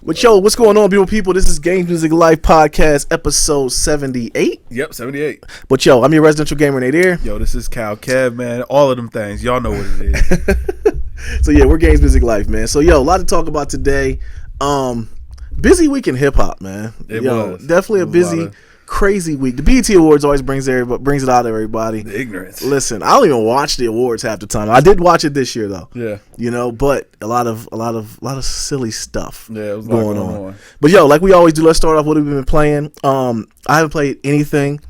But yo, what's going on, beautiful people? This is Games Music Life Podcast, episode 78. Yep, 78. But yo, I'm your residential gamer, Nadir. Yo, this is Cal Kev, man. All of them things. Y'all know what it is. So yeah, we're Games Music Life, man. So yo, a lot to talk about today. Busy week in hip hop, man. It was. Definitely a busy, crazy week. The BET Awards always brings it out of everybody. The ignorance. Listen, I don't even watch the awards half the time. I did watch it this year though. Yeah. You know, but a lot of silly stuff Yeah, it was going on. But yo, like we always do, let's start off what we've been playing. I haven't played anything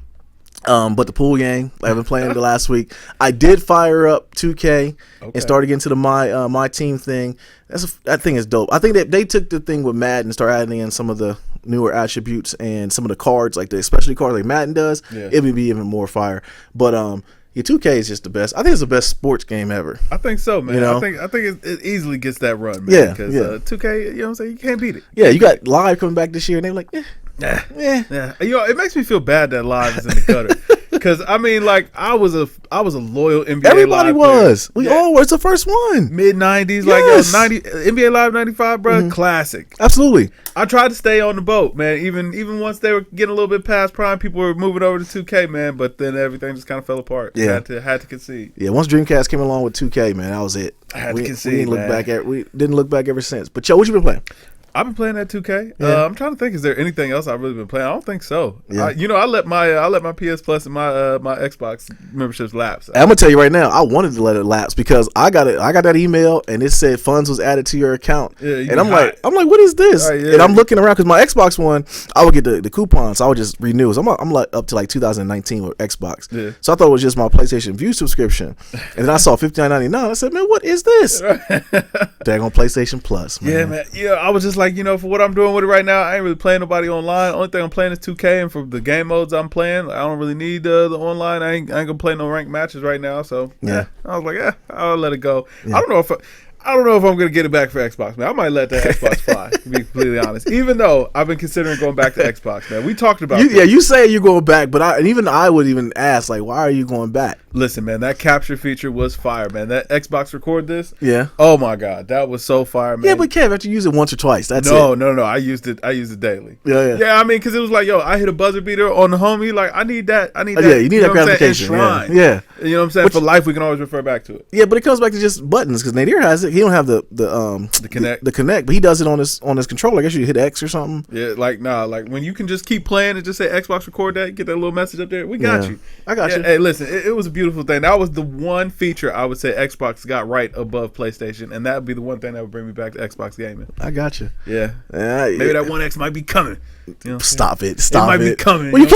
but the pool game. I haven't played the last week. I did fire up 2K and started getting to the my team thing. That thing is dope. I think that they took the thing with Madden and started adding in some of the newer attributes and some of the cards, like the specialty cards like Madden does. Yeah. It would be even more fire. But yeah, 2K is just the best. I think it's the best sports game ever. I think so, man. You know? I think it easily gets that run, man. Yeah, because 2K, you know what I'm saying, you can't beat it. Yeah, you got Live coming back this year, and they're like, Yeah. You know, it makes me feel bad that Live is in the gutter. Because I mean, like, I was a loyal NBA. Everybody Live was. player. We all were. It's the first one. Mid-90s, Yes. like 90 NBA Live 95, bro. Mm-hmm. Classic. Absolutely. I tried to stay on the boat, man. Even once they were getting a little bit past prime, people were moving over to 2K, man. But then everything just kind of fell apart. Yeah. Had to concede. Yeah, once Dreamcast came along with 2K, man, that was it. I had to concede, we didn't look back ever since. But yo, what you been playing? I've been playing that 2K. Yeah. I'm trying to think. Is there anything else I've really been playing? I don't think so. Yeah. I let my PS Plus and my my Xbox memberships lapse. I'm gonna tell you right now, I wanted to let it lapse because I got that email and it said funds was added to your account. Yeah, and I'm like, what is this? Right, yeah. And I'm looking around because my Xbox One, I would get the coupons, so I would just renew. So I'm like up to like 2019 with Xbox. Yeah. So I thought it was just my PlayStation View subscription, and then I saw $59.99. I said, man, what is this? Daggone PlayStation Plus, man. Yeah, man. Yeah, I was just like, for what I'm doing with it right now, I ain't really playing nobody online. Only thing I'm playing is 2K, and for the game modes I'm playing, I don't really need the online. I ain't gonna play no ranked matches right now. So yeah, I was like, I'll let it go. Yeah. I don't know if I'm gonna get it back for Xbox, man. I might let the Xbox fly, to be completely honest. Even though I've been considering going back to Xbox, man. We talked about this. Yeah, you say you're going back, but I would even ask, like, why are you going back? Listen, man, that capture feature was fire, man. That Xbox record this. Yeah. Oh my God, that was so fire, man. Yeah, but Kev, after you use it once or twice, that's no, it. No. I used it daily. Yeah. Yeah, I mean, because it was like, I hit a buzzer beater on the homie. Like, I need that. Yeah, you need that gratification. Yeah. You know what I'm saying? For life, we can always refer back to it. Yeah, but it comes back to just buttons because Nadir has it. He don't have the Connect. The Connect, but he does it on his controller. I guess you hit X or something. Yeah, like when you can just keep playing and just say Xbox record that, get that little message up there. We got you. I got you. Hey, listen, it was a beautiful thing. That was the one feature I would say Xbox got right above PlayStation, and that would be the one thing that would bring me back to Xbox gaming. I got you. Yeah. Maybe that One X might be coming. Stop it! It might be coming. Well, you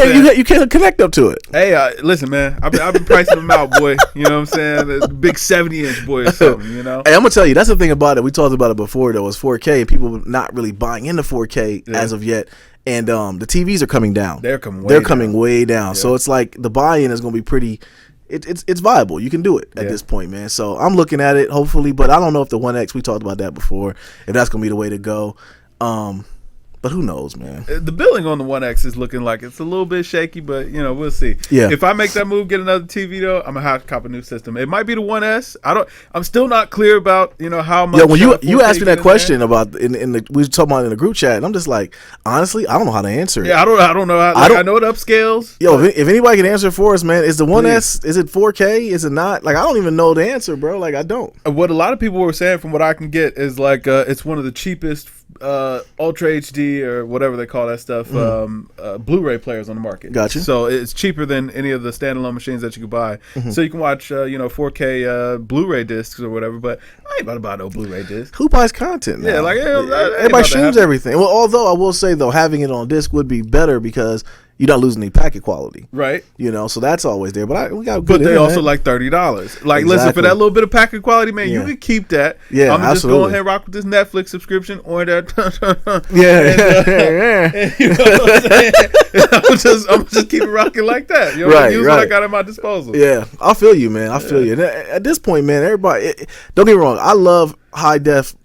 can't connect up to it. Hey, listen, man. I've been pricing them out, boy. You know what I'm saying? The big 70-inch boy or something. You know. Hey, I'm gonna tell you. That's the thing about it. We talked about it before. Though, was 4K. People not really buying into 4K as of yet. And the TVs are coming down. They're coming way down. Yeah. So it's like the buy-in is gonna be pretty. It's viable. You can do it at this point, man. So I'm looking at it, hopefully, but I don't know if the One X, we talked about that before, if that's gonna be the way to go. But who knows, man? The billing on the One X is looking like it's a little bit shaky, but we'll see. Yeah. If I make that move, get another TV though, I'm gonna have to cop a new system. It might be the One S. I'm still not clear about how much. Yeah, when you asked me that question about we were talking about in the group chat, and I'm just like, honestly, I don't know how to answer it. Yeah, I don't know. I know it upscales. Yo, if anybody can answer for us, man, is the One S? Is it 4K? Is it not? Like, I don't even know the answer, bro. Like, I don't. What a lot of people were saying, from what I can get, is like it's one of the cheapest Ultra HD or whatever they call that stuff, Blu-ray players on the market. Gotcha. So it's cheaper than any of the standalone machines that you could buy. So you can watch 4K Blu-ray discs or whatever. But I ain't about to buy no Blu-ray disc. Who buys content now? Yeah, like everybody streams everything. Well, although I will say though, having it on disc would be better because you're not losing any packet quality, right? So that's always there. But we got good. But they also like $30. Like, listen, for that little bit of packet quality, man, you can keep that. Yeah, I'm just go ahead and rock with this Netflix subscription or that. Yeah. You know what I'm saying? I'm just keep it rocking like that. You know, right. Use what I got at my disposal. Yeah, I feel you, man. I feel you. And at this point, man, everybody, don't get me wrong. I love high def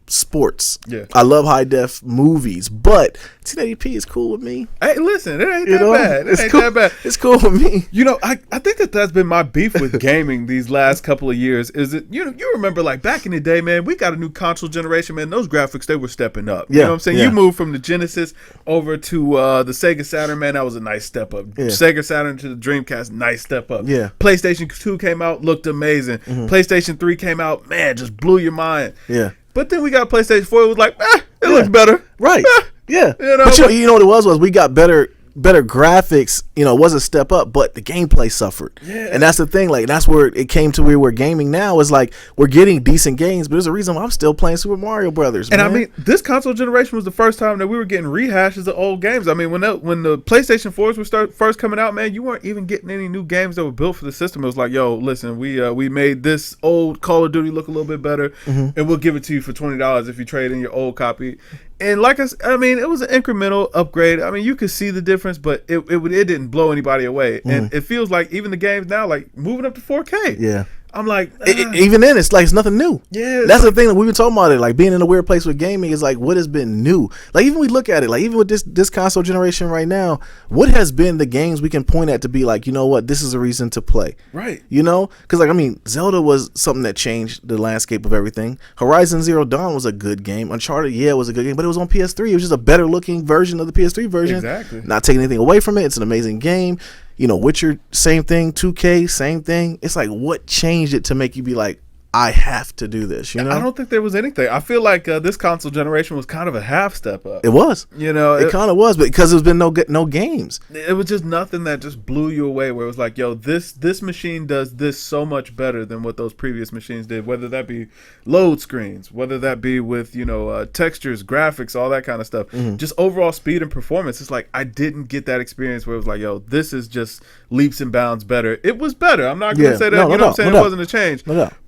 sports. Yeah. I love high def movies, but 1080p is cool with me. Hey, listen, it ain't that bad. It ain't cool. that bad. It's cool with me. You know, I think that's been my beef with gaming these last couple of years. Is it you remember like back in the day, man, we got a new console generation, man. Those graphics, they were stepping up. You know what I'm saying? You moved from the Genesis over to the Sega Saturn, man. That was a nice step up. Sega Saturn to the Dreamcast, nice step up. Yeah. PlayStation 2 came out, looked amazing. PlayStation 3 came out, man, just blew your mind. Yeah. But then we got PlayStation 4. It was like, it looks better. Right. Yeah. You know, but you know what it was we got better graphics. You know, it was a step up, but the gameplay suffered. Yeah. And that's the thing. Like, that's where it came to where gaming now is like we're getting decent games, but there's a reason why I'm still playing Super Mario Brothers. And man. I mean, this console generation was the first time that we were getting rehashes of old games. I mean, when the PlayStation 4s were first coming out, man, you weren't even getting any new games that were built for the system. It was like, yo, listen, we made this old Call of Duty look a little bit better, and we'll give it to you for $20 if you trade in your old copy. And like I mean, it was an incremental upgrade. I mean, you could see the difference, but it didn't blow anybody away. And it feels like even the games now, like moving up to 4K. Yeah. I'm like, even then, it's like it's nothing new. Yeah, that's the thing that we've been talking about. It like being in a weird place with gaming is like what has been new. Like even we look at it, like even with this console generation right now, what has been the games we can point at to be like, you know what, this is a reason to play. Right. You know, because like I mean, Zelda was something that changed the landscape of everything. Horizon Zero Dawn was a good game. Uncharted, it was a good game, but it was on PS3. It was just a better looking version of the PS3 version. Exactly. Not taking anything away from it. It's an amazing game. You know, Witcher, same thing. 2K, same thing. It's like, what changed it to make you be like, I have to do this, you know? I don't think there was anything. I feel like this console generation was kind of a half step up. It was. You know, it kind of was, but because there's been no games. It was just nothing that just blew you away where it was like, yo, this machine does this so much better than what those previous machines did, whether that be load screens, whether that be with, you know, textures, graphics, all that kind of stuff. Just overall speed and performance. It's like I didn't get that experience where it was like, yo, this is just leaps and bounds better. It was better. I'm not going to say that, you know what I'm saying? It wasn't a change.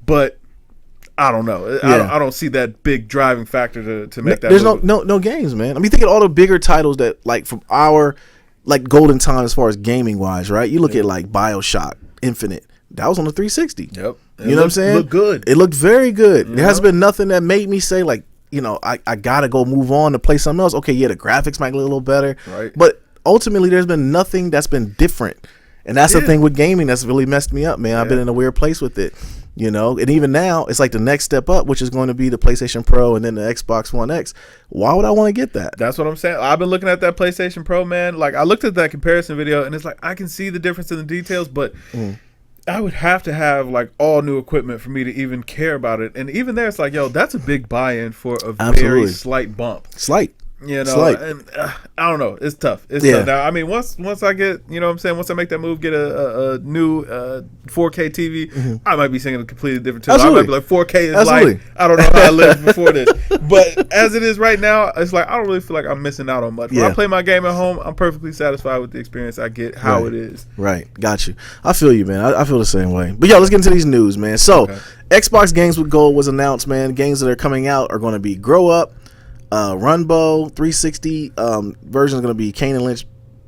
But I don't know. I don't see that big driving factor to make that. There's no games, man. I mean, think of all the bigger titles that like from our like golden time as far as gaming wise, right? You look at like BioShock Infinite. That was on the 360. Yep. You know what I'm saying? It looked good. It looked very good. There has been nothing that made me say like, you know, I gotta go move on to play something else. Okay, yeah, the graphics might look a little better, right? But ultimately, there's been nothing that's been different. And that's the thing with gaming that's really messed me up, man. I've been in a weird place with it, you know. And even now, it's like the next step up, which is going to be the PlayStation Pro and then the Xbox One X. Why would I want to get that? That's what I'm saying. I've been looking at that PlayStation Pro, man. Like, I looked at that comparison video, and it's like I can see the difference in the details, but I would have to have, like, all new equipment for me to even care about it. And even there, it's like, yo, that's a big buy-in for a very slight bump. Slight. You know, and I don't know. It's tough. It's tough. Now, I mean, once I get, you know what I'm saying, once I make that move, get a new 4K TV, I might be singing a completely different tune. I might be like, 4K is like, I don't know how I lived before this. But as it is right now, it's like, I don't really feel like I'm missing out on much. When I play my game at home, I'm perfectly satisfied with the experience I get, how it is. Right. Got you. I feel you, man. I feel the same way. But, let's get into these news, man. So, Xbox Games with Gold was announced, man. Games that are coming out are going to be Grow Up, Runbow 360 version is going to be Kane and Lynch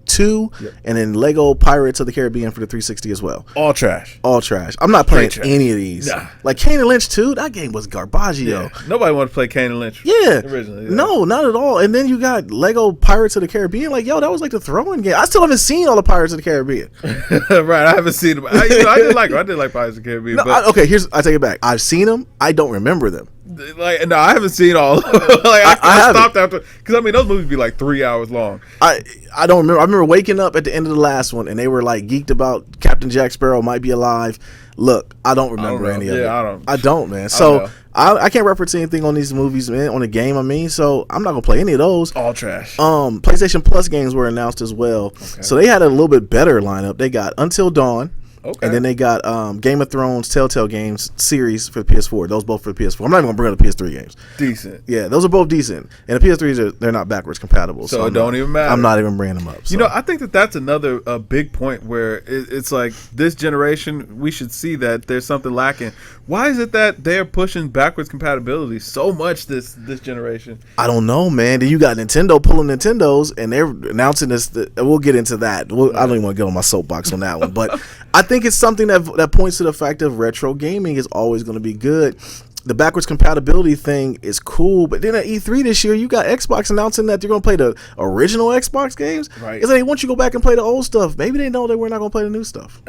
2, and then Lego Pirates of the Caribbean for the 360 as well. All trash. I'm not playing any of these. Like Kane and Lynch 2, that game was garbaggio. Nobody wanted to play Kane and Lynch. Originally. No, not at all. And then you got Lego Pirates of the Caribbean. Like, that was like the throwing game. I still haven't seen all the Pirates of the Caribbean. Right, I haven't seen them. I did like them. I did like Pirates of the Caribbean. No, I take it back. I've seen them. I don't remember them. Like, no, I haven't seen all. Like, I stopped after, because I mean those movies be like 3 hours long. I don't remember. I remember waking up at the end of the last one and they were like geeked about Captain Jack Sparrow might be alive. Look, I don't remember any of it. I don't, man. So I can't reference anything on these movies, man, on the game. I mean, so I'm not gonna play any of those. All trash. PlayStation Plus games were announced as well. So they had a little bit better lineup. They got Until Dawn. And then they got Game of Thrones Telltale Games series for the PS4. Those both for the PS4. I'm not even going to bring up the PS3 games. Decent. Yeah, those are both decent. And the PS3s, they're not backwards compatible. So it don't even matter. I'm not even bringing them up. So. You know, I think that's another big point where it's like this generation, we should see that there's something lacking. Why is it that they're pushing backwards compatibility so much this generation? I don't know, man. Then you got Nintendo pulling Nintendos, and they're announcing this. We'll get into that. I don't even want to get on my soapbox on that one. But I think it's something that points to the fact of retro gaming is always going to be good. the backwards compatibility thing is cool, but then at E3 this year, you got Xbox announcing that they're going to play the original Xbox games. Right. It's like they want you to go back and play the old stuff. Maybe they know that we're not going to play the new stuff.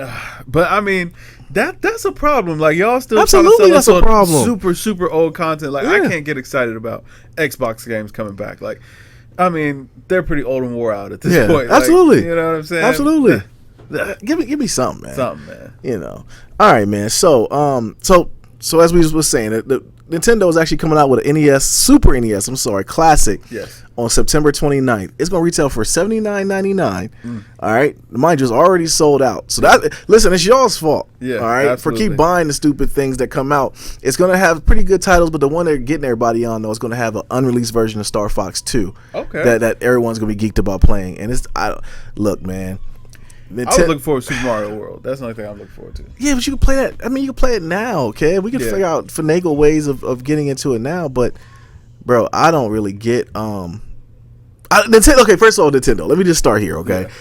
But I mean, that's a problem. Like y'all still absolutely trying to sell that's a problem. Super old content. Like I can't get excited about Xbox games coming back. Like, I mean, they're pretty old and wore out at this point. Absolutely. Like, you know what I'm saying? Absolutely. Give me something, man. Something, man. You know. All right, man. So as we was saying, the Nintendo is actually coming out with an NES, Super NES, Classic. Yes. On September 29th. It's going to retail for $79.99. All right. Mind you, it's already sold out. So listen, it's y'all's fault. Yeah. All right. Absolutely. For keep buying the stupid things that come out. It's going to have pretty good titles, but the one they're getting everybody on though is going to have an unreleased version of Star Fox 2. Okay. That everyone's going to be geeked about playing. And look, man. I was looking forward to Super Mario World. That's the only thing I'm looking forward to. Yeah, but you can play that. I mean, you can play it now, okay? We can figure out finagle ways of getting into it now, but bro, I don't really get Nintendo. Okay, first of all, Nintendo. Let me just start here, okay? Yeah.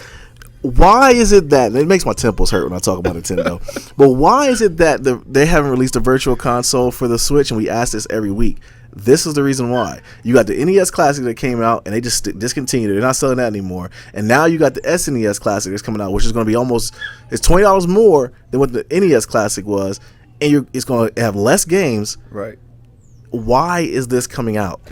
Why is it that, and it makes my temples hurt when I talk about Nintendo, but why is it that they haven't released a virtual console for the Switch, and we ask this every week? This is the reason why. You got the NES Classic that came out, and they just discontinued it. They're not selling that anymore. And now you got the SNES Classic that's coming out, which is going to be it's $20 more than what the NES Classic was, and it's going to have less games. Right. Why is this coming out?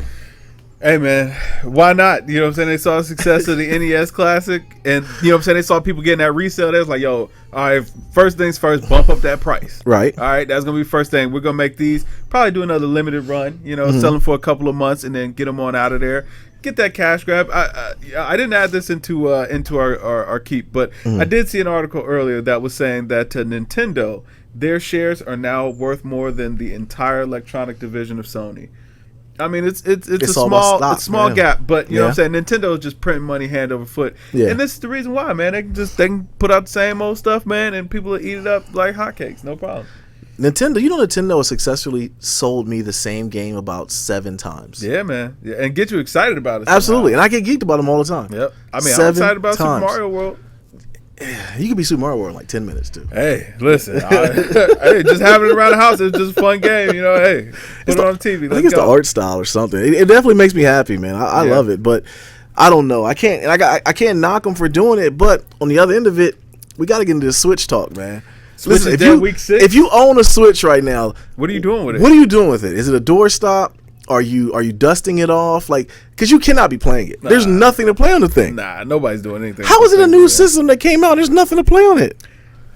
Hey, man, why not? You know what I'm saying? They saw the success of the NES Classic, and you know what I'm saying? They saw people getting that resale. They was like, yo, all right, first things first, bump up that price. Right. All right, that's going to be first thing. We're going to make these, probably do another limited run, sell them for a couple of months and then get them on out of there. Get that cash grab. I didn't add this into our keep, but I did see an article earlier that was saying that Nintendo, their shares are now worth more than the entire electronic division of Sony. I mean, it's a small gap, but you know what I'm saying? Nintendo is just printing money hand over foot. Yeah. And this is the reason why, man. They can put out the same old stuff, man, and people will eat it up like hotcakes. No problem. Nintendo has successfully sold me the same game about 7 times. Yeah, man. Yeah, and get you excited about it. Absolutely. And I get geeked about them all the time. Yep. I mean, I'm excited about Super Mario World. You could be Super Mario World in like 10 minutes, too. Hey, listen. Hey, just having it around the house, it's just a fun game, Hey, put it on TV. I think it's the art style or something. It definitely makes me happy, man. I love it, but I don't know. I can't knock them for doing it, but on the other end of it, we got to get into the Switch talk, man. Switch is dead week 6. If you own a Switch right now, what are you doing with it? What are you doing with it? Is it a doorstop? Are you dusting it off? Like, because you cannot be playing it. There's nothing to play on the thing. Nah, nobody's doing anything. How is it a new system that came out? There's nothing to play on it.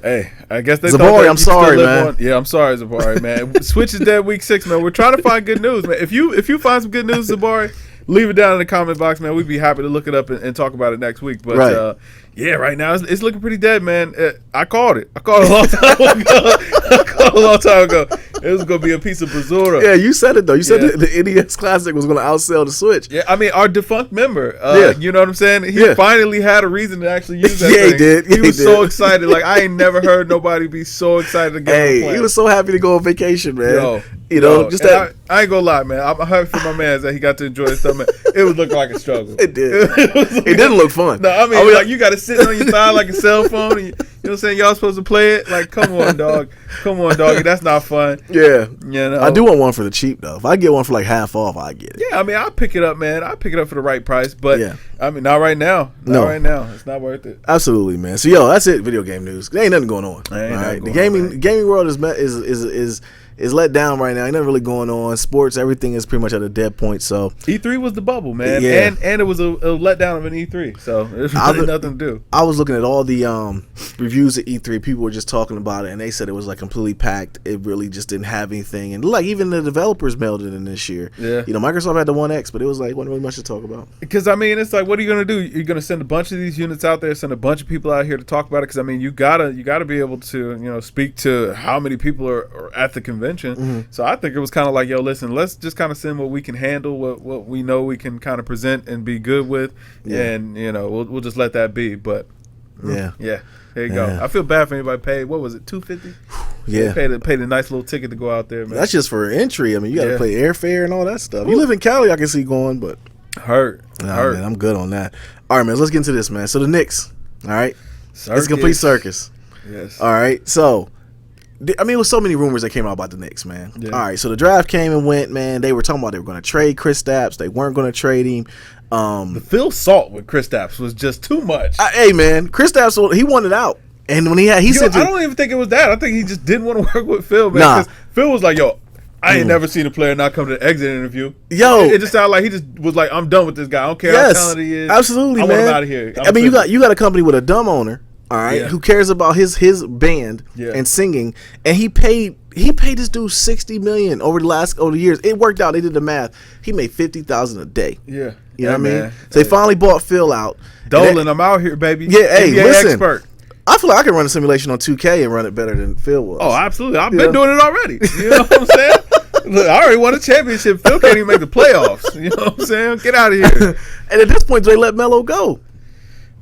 Hey, I guess they Zabari, I'm sorry, man. Yeah, I'm sorry, Zabari, man. Switch is dead week 6, man. We're trying to find good news, man. If you find some good news, Zabari, leave it down in the comment box, man. We'd be happy to look it up and talk about it next week. But yeah, right now it's looking pretty dead, man. I called it. I called it a long time ago. It was going to be a piece of Brazura. Yeah, you said it, though. You said the NES Classic was going to outsell the Switch. Yeah, I mean, our defunct member, you know what I'm saying? He finally had a reason to actually use that thing. He did. He was so excited. Like, I ain't never heard nobody be so excited to get on a plane. He was so happy to go on vacation, man. Just that. I ain't gonna lie, man. I'm happy for my man that he got to enjoy his stuff, man. It was looking like a struggle. It did. It didn't look fun. No, I mean, like, you got to sit on your thigh like a cell phone. And you know what I'm saying? Y'all supposed to play it? Like, come on, dog. Come on, doggy. That's not fun. Yeah. I do want one for the cheap, though. If I get one for like half off, I get it. Yeah, I mean, I'll pick it up, man. I'll pick it up for the right price. But, I mean, not right now. Not right now. It's not worth it. Absolutely, man. So, that's it. Video game news. There ain't nothing going on. The gaming world is let down right now. Ain't nothing really going on. Sports, everything is pretty much at a dead point. So E3 was the bubble, man. Yeah. And it was a letdown of an E3. So there's really nothing to do. I was looking at all the reviews at E3. People were just talking about it, and they said it was like completely packed. It really just didn't have anything. And like even the developers mailed it in this year. Yeah. Microsoft had the One X, but it was like wasn't really much to talk about. Because I mean, it's like, what are you gonna do? You're gonna send a bunch of these units out there, send a bunch of people out here to talk about it. Because I mean, you gotta be able to speak to how many people are at the convention. Mm-hmm. So I think it was kind of like, yo, listen, let's just kind of send what we can handle, what we know we can kind of present and be good with, and we'll just let that be. But there you go. I feel bad for anybody paid. What was it, $250? Yeah, paid a nice little ticket to go out there, man. That's just for entry. I mean, you got to pay airfare and all that stuff. You live in Cali, I can see going, but hurt. Man, I'm good on that. All right, man, let's get into this, man. So the Knicks, all right, it's a complete circus. Yes. All right, so I mean, it was so many rumors that came out about the Knicks, man. Yeah. All right, so the draft came and went, man. They were talking about they were going to trade Kristaps. They weren't going to trade him. The Phil Salt with Kristaps was just too much. Hey, man, Kristaps, he wanted out. And when he said, I don't even think it was that. I think he just didn't want to work with Phil, man. Nah. Phil was like, yo, I ain't never seen a player not come to the exit interview. Yo. It just sounded like he just was like, I'm done with this guy. I don't care how talented he is. Absolutely, I man. want him out of here. I mean, you got a company with a dumb owner, all right, Yeah. who cares about his band and singing, and he paid this dude $60 million over the years. It worked out. They did the math. He made $50,000 a day. Yeah. You know what I mean? Man. So they finally bought Phil out. Dolan, I'm out here, baby. Yeah, hey, NBA listen. expert. I feel like I can run a simulation on 2K and run it better than Phil was. Oh, absolutely. I've been doing it already. You know what I'm saying? Look, I already won a championship. Phil can't even make the playoffs. You know what I'm saying? Get out of here. And at this point, do they let Melo go?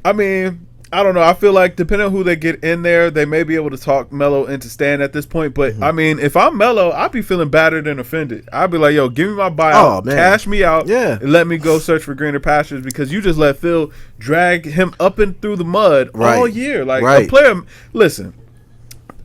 I mean, I don't know. I feel like depending on who they get in there, they may be able to talk Melo into staying at this point. But I mean, if I'm Melo, I'd be feeling battered and offended. I'd be like, yo, give me my buyout, cash me out, and let me go search for greener pastures, because you just let Phil drag him up and through the mud all year. Like a player, listen,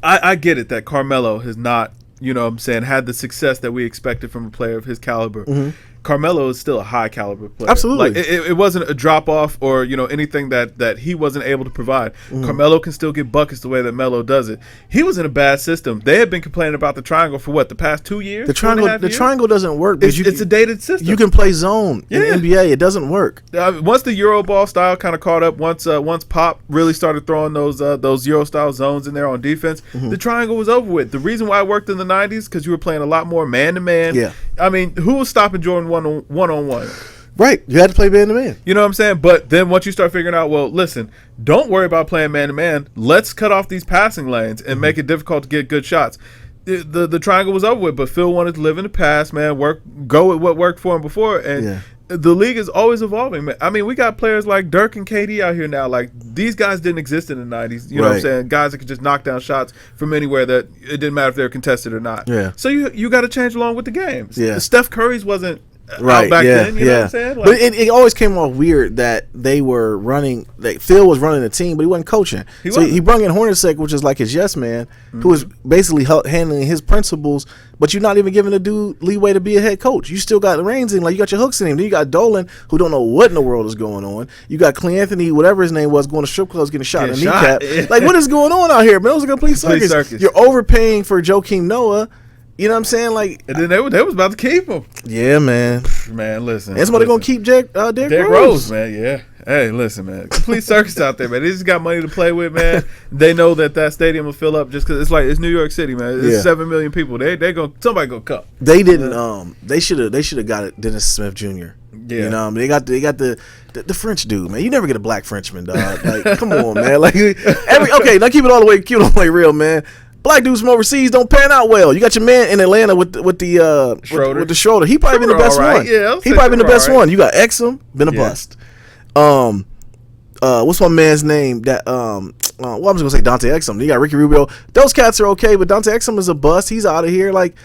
I get it that Carmelo has not, you know what I'm saying, had the success that we expected from a player of his caliber. Carmelo is still a high caliber player. Absolutely. Like it wasn't a drop off or, you know, anything that he wasn't able to provide. Carmelo can still get buckets the way that Melo does it. He was in a bad system. They had been complaining about the triangle for the past 2 years? The triangle doesn't work. It's a dated system. You can play zone in the NBA. It doesn't work. Once the Euro ball style kind of caught up, once Pop really started throwing those Euro style zones in there on defense, the triangle was over with. The reason why it worked in the 90s, because you were playing a lot more man to man. Yeah. I mean, who was stopping Jordan one-on-one? Right. You had to play man to man. You know what I'm saying? But then once you start figuring out, well, listen, don't worry about playing man to man. Let's cut off these passing lanes and make it difficult to get good shots. The triangle was over with, but Phil wanted to live in the past, man. Go with what worked for him before, and the league is always evolving, man. I mean, we got players like Dirk and KD out here now. Like, these guys didn't exist in the 90s. You know what I'm saying? Guys that could just knock down shots from anywhere that it didn't matter if they were contested or not. Yeah. So you got to change along with the games. Yeah. Steph Curry's wasn't out back then. You know what I'm saying? Like, but it always came off weird that they were running. Like Phil was running the team, but he wasn't coaching. He brought in Hornacek, which is like his yes man, who was basically handling his principles. But you're not even giving a dude leeway to be a head coach. You still got the reins in, like you got your hooks in him. Then you got Dolan, who don't know what in the world is going on. You got Clay Anthony, whatever his name was, going to strip clubs, getting shot in the kneecap. Like, what is going on out here, man? It was a complete circus. You're overpaying for Joakim Noah. You know what I'm saying? Like, and then they was about to keep him. Yeah, man. Man, listen. And somebody gonna keep Derrick Rose, man. Yeah. Hey, listen, man. Complete circus out there, man. They just got money to play with, man. They know that stadium will fill up just because it's New York City, man. It's 7 million people. Somebody gonna come. They didn't. They should have got it. Dennis Smith Jr. Yeah. You know, they got the French dude, man. You never get a black Frenchman, dog. Like, come on, man. Like okay, now keep it all the way real, man. Black dudes from overseas don't pan out well. You got your man in Atlanta with the Schroeder. He probably been the best one. Yeah, he probably been the best one. You got Exum, been a bust. What's my man's name? That well, I was gonna say Dante Exum. You got Ricky Rubio. Those cats are okay, but Dante Exum is a bust. He's out of here. Like,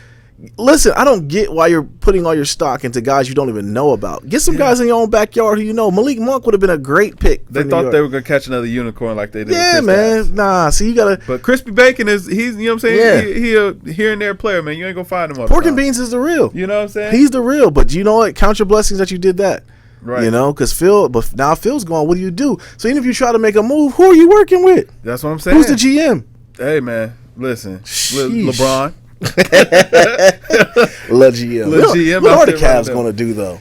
listen, I don't get why you're putting all your stock into guys you don't even know about. Get some guys in your own backyard who you know. Malik Monk would have been a great pick. They thought they were gonna catch another unicorn like they did. Yeah, with man. Guys. Nah, see, you gotta. But Crispy Bacon he's you know what I'm saying. He a here and there player, man. You ain't gonna find him. Pork and Beans is the real. You know what I'm saying? He's the real. But you know what? Count your blessings that you did that. Right. You know, because now Phil's gone. What do you do? So even if you try to make a move, who are you working with? That's what I'm saying. Who's the GM? Hey, man, listen, LeBron. GM. What are the Cavs going to do though?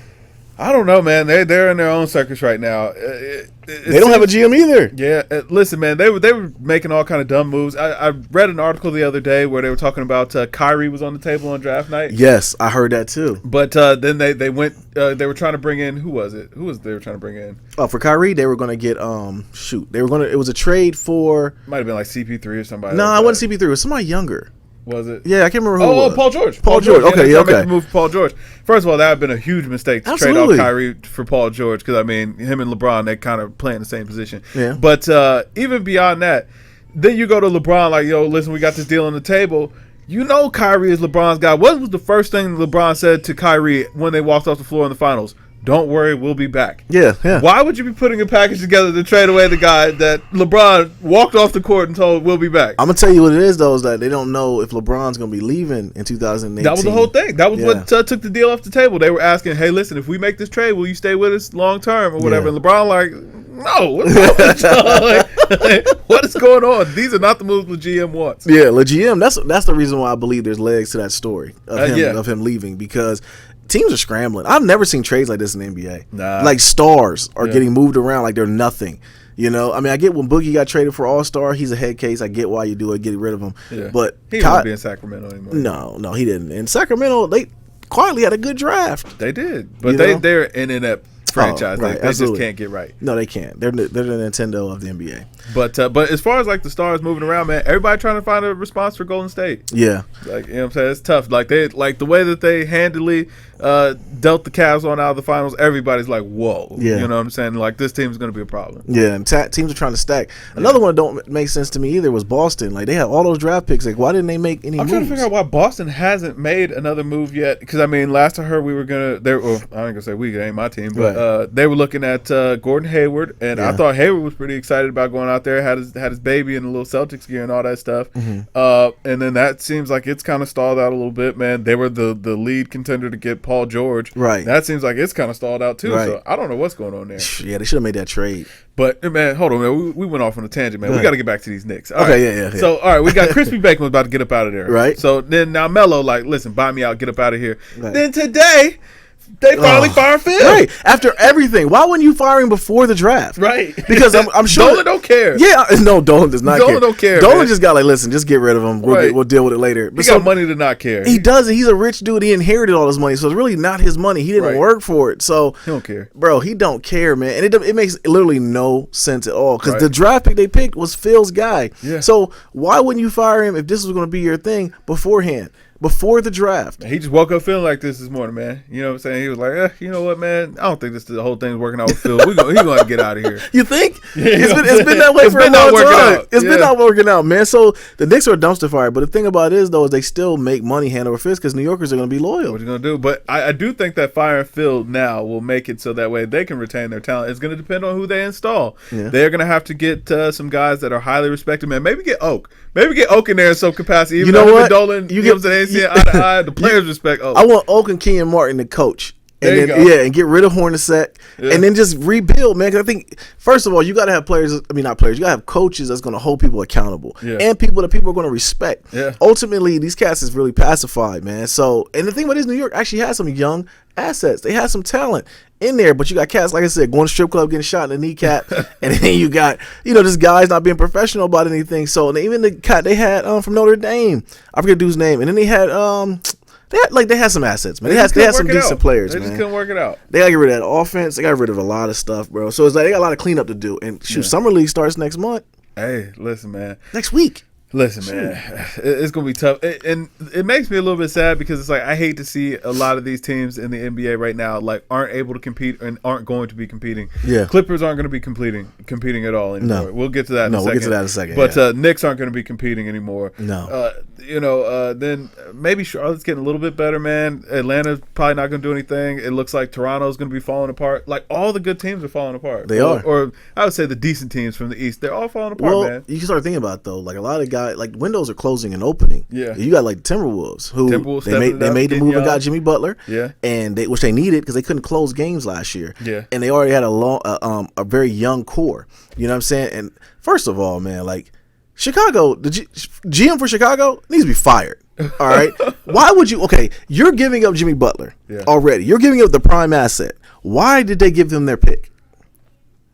I don't know, man. They're in their own circus right now. They don't have a GM either. Yeah, listen, man. They were making all kind of dumb moves. I read an article the other day where they were talking about Kyrie was on the table on draft night. Yes, I heard that too. But then they went. They were trying to bring in who was it? Who was they were trying to bring in? Oh, for Kyrie, they were going to get They were going to. It was a trade for. Might have been like CP3 or somebody. No, it wasn't CP3. It was somebody younger. Was it? Yeah, I can't remember who it was. Paul George. Paul George. Okay, okay. Make the move for Paul George. First of all, that would have been a huge mistake to trade off Kyrie for Paul George because, I mean, him and LeBron, they kind of play in the same position. Yeah. But even beyond that, then you go to LeBron like, yo, listen, we got this deal on the table. You know Kyrie is LeBron's guy. What was the first thing LeBron said to Kyrie when they walked off the floor in the finals? don't worry, we'll be back. Yeah. Why would you be putting a package together to trade away the guy that LeBron walked off the court and told we'll be back? I'm gonna tell you what it is though, is that they don't know if LeBron's gonna be leaving in 2018. That was the whole thing. That was what took the deal off the table. They were asking, hey, listen, if we make this trade, will you stay with us long term or whatever? And LeBron like, no. What's wrong with y'all? What is going on? These are not the moves the GM wants. Yeah, the GM. That's the reason why I believe there's legs to that story of him leaving, because teams are scrambling. I've never seen trades like this in the NBA. Nah. Like stars are getting moved around like they're nothing. You know, I mean, I get when Boogie got traded for All-Star, he's a head case. I get why you do it, get rid of him. Yeah. But he didn't be in Sacramento anymore. No, he didn't. In Sacramento, they quietly had a good draft. They did, but they're an inept franchise. Right, they just can't get right. No, they can't. They're the Nintendo of the NBA. But as far as like the stars moving around, man, everybody trying to find a response for Golden State. Yeah, like, you know what I'm saying, it's tough. Like the way that they handily dealt the Cavs on out of the finals. Everybody's like, whoa. Yeah, you know what I'm saying? Like, this team is going to be a problem. Yeah, and teams are trying to stack. Another one that don't make sense to me either was Boston. Like, they had all those draft picks. Like, why didn't they make any moves? I'm trying to figure out why Boston hasn't made another move yet. Because I mean, last I heard, we were gonna. I ain't gonna say we. It ain't my team, but they were looking at Gordon Hayward, and I thought Hayward was pretty excited about going out there. Had his baby in the little Celtics gear and all that stuff. Mm-hmm. And then that seems like it's kind of stalled out a little bit, man. They were the lead contender to get Paul George. Right. That seems like it's kind of stalled out too. Right. So I don't know what's going on there. Yeah, they should have made that trade. But man, hold on, man. We went off on a tangent, man. We got to get back to these Knicks. All okay, right. Yeah. So all right, we got Crispy Bacon was about to get up out of there. Right. So then now Melo like, listen, buy me out, get up out of here. Right. Then today, they finally fire Phil. Right. After everything. Why wouldn't you fire him before the draft? Right. Because I'm sure Dolan don't care. Yeah. No, Dolan does not care. Dolan don't care. Dolan just got like, listen, just get rid of him. We'll deal with it later. But he got money to not care. He does it. He's a rich dude. He inherited all this money. So it's really not his money. He didn't work for it. So he don't care. Bro, he don't care, man. And it makes literally no sense at all. Because the draft pick they picked was Phil's guy. Yeah. So why wouldn't you fire him if this was going to be your thing beforehand? Before the draft. He just woke up feeling like this morning, man. You know what I'm saying? He was like, you know what, man? I don't think the whole thing's working out with Phil. He's going to get out of here. You think? It's been that way for a long time. It's been not working out, man. So the Knicks are a dumpster fire. But the thing about it is, though, is they still make money hand over fist because New Yorkers are going to be loyal. What are you going to do? But I do think that firing Phil now will make it so that way they can retain their talent. It's going to depend on who they install. Yeah. They're going to have to get some guys that are highly respected, man. Maybe get Oak. Maybe get Oak in there in some capacity. Even you know what? Dolan, you know what I'm saying? Eye to eye. The players respect Oak. I want Oak and Kenyon Martin to coach. And there then, and get rid of Hornacek, and then just rebuild, man. Because I think, first of all, you got to have players. I mean, not players. You got to have coaches that's going to hold people accountable, and people that people are going to respect. Yeah. Ultimately, these cats is really pacified, man. So, and the thing about this, New York actually has some young assets. They have some talent in there, but you got cats, like I said, going to strip club, getting shot in the kneecap, and then you got, just guys not being professional about anything. So, and even the cat they had from Notre Dame, I forget the dude's name, and then they had They had some assets, man. They had some decent players, man. They just couldn't work it out. They got to get rid of that offense. They got rid of a lot of stuff, bro. So it's like they got a lot of cleanup to do. And Summer League starts next month. Hey, listen, man. Next week. Listen, man, it's going to be tough. And it makes me a little bit sad because it's like I hate to see a lot of these teams in the NBA right now like aren't able to compete and aren't going to be competing. Yeah. Clippers aren't going to be competing at all anymore. No. We'll get to that in a second. We'll get to that in a second. But Knicks aren't going to be competing anymore. No. Then maybe Charlotte's getting a little bit better, man. Atlanta's probably not going to do anything. It looks like Toronto's going to be falling apart. Like all the good teams are falling apart. They are. Or I would say the decent teams from the East, they're all falling apart, man. You can start thinking about it, though. Like a lot of guys, like windows are closing and opening. Yeah. You got like Timberwolves, who they made the move and got Jimmy Butler. Yeah. And which they needed because they couldn't close games last year. Yeah. And they already had a very young core. You know what I'm saying? And first of all, man, like Chicago, the GM for Chicago needs to be fired. All right. Why would you? Okay, you're giving up Jimmy Butler already. You're giving up the prime asset. Why did they give them their pick?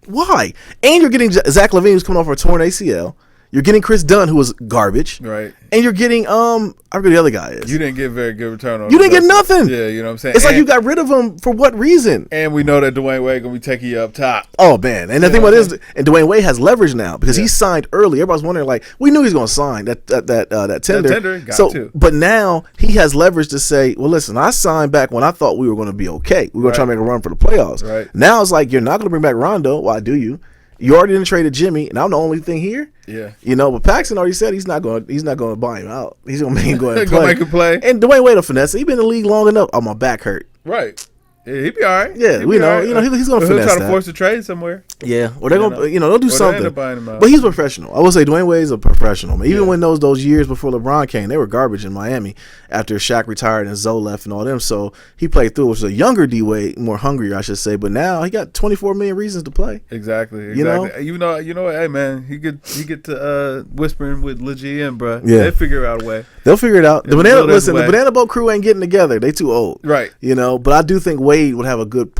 Why? And you're getting Zach LaVine, who's coming off a torn ACL. You're getting Chris Dunn, who was garbage. Right. And you're getting, I forget the other guy is. You didn't get very good return on You didn't get nothing. Yeah, you know what I'm saying? It's like you got rid of him for what reason? And we know that Dwayne Wade going to be taking you up top. Oh, man. And the thing about it is, and Dwayne Wade has leverage now because he signed early. Everybody's wondering, like, we knew he was going to sign that tender. That tender, got to. But now he has leverage to say, well, listen, I signed back when I thought we were going to be okay. We were going to try to make a run for the playoffs. Right. Now it's like, you're not going to bring back Rondo. Why do you? You already didn't traded Jimmy, and I'm the only thing here. Yeah. But Paxson already said he's not going to buy him out. He's going to make him go ahead and play. Make him play. And Dwayne Wade a finesse. He's been in the league long enough. Oh, my back hurt. Right. Yeah, he'd be all right. Yeah, he's gonna finesse try to that. force a trade somewhere. Yeah, or they're gonna, they'll do something. But he's professional. I will say Dwayne Wade's a professional, man. Even when those years before LeBron came, they were garbage in Miami after Shaq retired and Zoe left and all them. So he played through. It was a younger D Wade, more hungrier, I should say. But now he got 24 million reasons to play. Exactly. You know, what? Hey, man, he get to whispering with Lil GM, bro. Yeah, they figure out a way. They'll figure it out. The Banana Boat crew ain't getting together. They too old, right? But I do think Wade would have a good